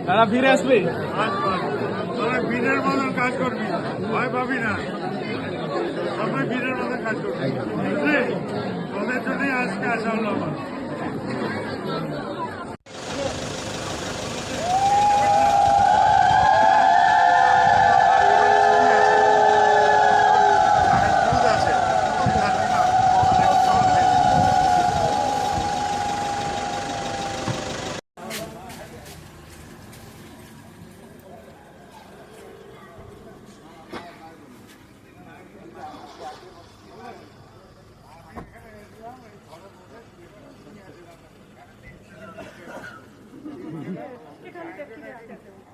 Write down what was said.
তারা ফিরে আসবে, বীরের মতন কাজ করবি, ভয় পাবি না, সবাই বীরের মতন কাজ করবি, বুঝলি? তোদের জন্যই আজকে আসা হলো আমার। এখানে